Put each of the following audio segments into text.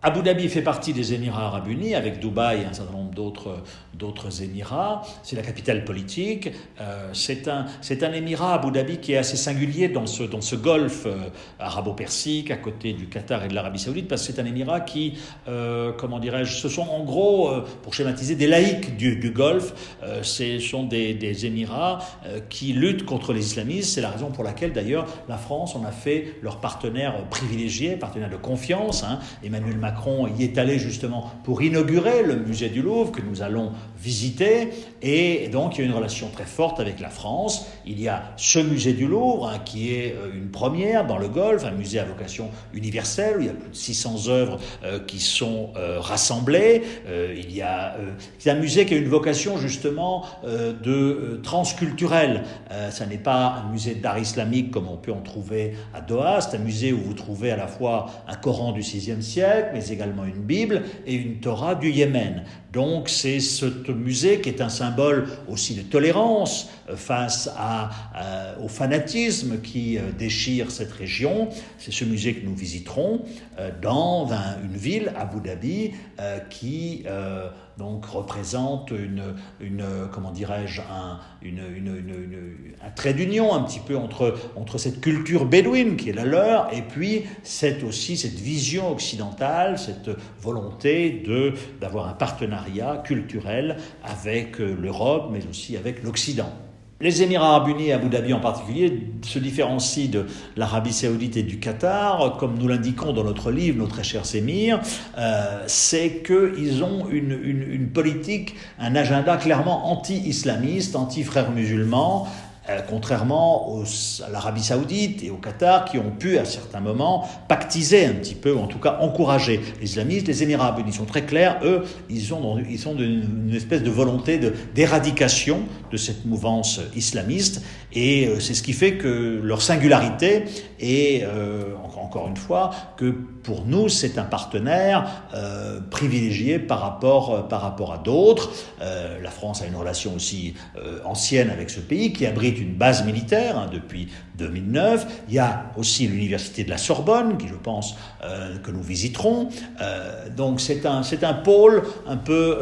Abu Dhabi fait partie des Émirats arabes unis, avec Dubaï et un certain nombre d'autres Émirats. C'est la capitale politique. C'est un Émirat, Abu Dhabi, qui est assez singulier dans ce golfe arabo-persique, à côté du Qatar et de l'Arabie saoudite, parce que c'est un Émirat qui, ce sont en gros, pour schématiser, des laïcs du golfe. Ce sont des Émirats qui luttent contre les islamistes. C'est la raison pour laquelle, d'ailleurs, la France en a fait leur partenaire privilégié, partenaire de confiance. Emmanuel Macron y est allé justement pour inaugurer le musée du Louvre que nous allons visiter, et donc il y a une relation très forte avec la France. Il y a ce musée du Louvre qui est une première dans le Golfe, un musée à vocation universelle où il y a plus de 600 œuvres qui sont rassemblées. C'est un musée qui a une vocation justement de transculturelle. Ça n'est pas un musée d'art islamique comme on peut en trouver à Doha. C'est un musée où vous trouvez à la fois un Coran du VIe siècle, mais également une Bible et une Torah du Yémen. Donc c'est ce musée qui est un symbole aussi de tolérance face au fanatisme qui déchire cette région. C'est ce musée que nous visiterons dans une ville, Abu Dhabi, qui donc représente un trait d'union un petit peu entre cette culture bédouine qui est la leur et puis cette vision occidentale, cette volonté d'avoir un partenariat culturel avec l'Europe, mais aussi avec l'Occident. Les Émirats arabes unis et Abu Dhabi en particulier se différencient de l'Arabie saoudite et du Qatar, comme nous l'indiquons dans notre livre, nos très chers émirs, c'est qu'ils ont une politique, un agenda clairement anti-islamiste, anti-frères musulmans, contrairement à l'Arabie saoudite et au Qatar qui ont pu à certains moments pactiser un petit peu, ou en tout cas encourager les islamistes. Les Émirats arabes unis sont très clairs, eux, ils sont d'une espèce de volonté d'éradication de cette mouvance islamiste, et c'est ce qui fait que leur singularité est, encore une fois, que pour nous c'est un partenaire privilégié par rapport à d'autres. La France a une relation aussi ancienne avec ce pays qui abrite une base militaire depuis 2009. Il y a aussi l'université de la Sorbonne, qui je pense que nous visiterons. Donc c'est un pôle un peu,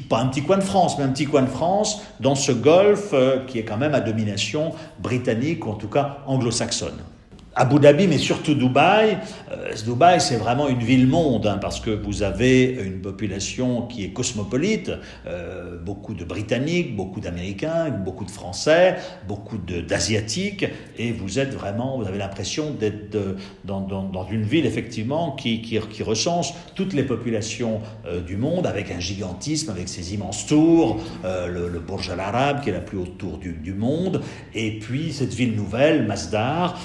pas un petit coin de France, mais un petit coin de France dans ce golfe qui est quand même à domination britannique, ou en tout cas anglo-saxonne. Abu Dhabi, mais surtout Dubaï. Dubaï, c'est vraiment une ville-monde, parce que vous avez une population qui est cosmopolite, beaucoup de Britanniques, beaucoup d'Américains, beaucoup de Français, beaucoup d'Asiatiques, et vous avez l'impression d'être dans une ville, effectivement, qui recense toutes les populations du monde, avec un gigantisme, avec ses immenses tours, le Burj Al Arab, qui est la plus haute tour du monde, et puis cette ville nouvelle, Masdar,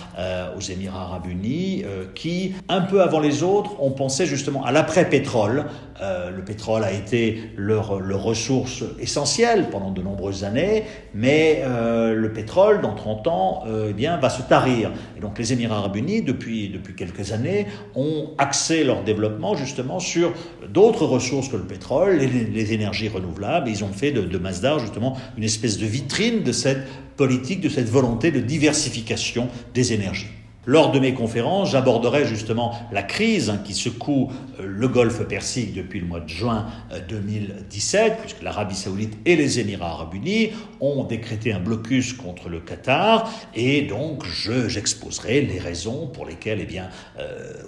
aux Émirats arabes unis, qui, un peu avant les autres, ont pensé justement à l'après-pétrole. Le pétrole a été leur ressource essentielle pendant de nombreuses années, mais le pétrole, dans 30 ans, va se tarir. Et donc les Émirats arabes unis, depuis quelques années, ont axé leur développement justement sur d'autres ressources que le pétrole, les énergies renouvelables. Et ils ont fait de Masdar justement une espèce de vitrine de cette politique, de cette volonté de diversification des énergies. Lors de mes conférences, j'aborderai justement la crise qui secoue le golfe Persique depuis le mois de juin 2017, puisque l'Arabie saoudite et les Émirats arabes unis ont décrété un blocus contre le Qatar, et donc j'exposerai les raisons pour lesquelles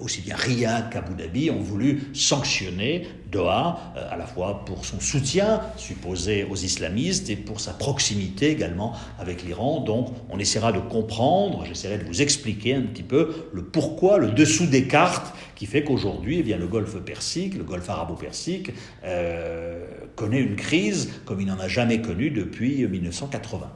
aussi bien Riyad qu'Abu Dhabi ont voulu sanctionner Doha, à la fois pour son soutien supposé aux islamistes et pour sa proximité également avec l'Iran. Donc on essaiera de comprendre, j'essaierai de vous expliquer un petit peu le pourquoi, le dessous des cartes qui fait qu'aujourd'hui, le golfe Persique, le golfe arabo-persique, connaît une crise comme il n'en a jamais connue depuis 1980.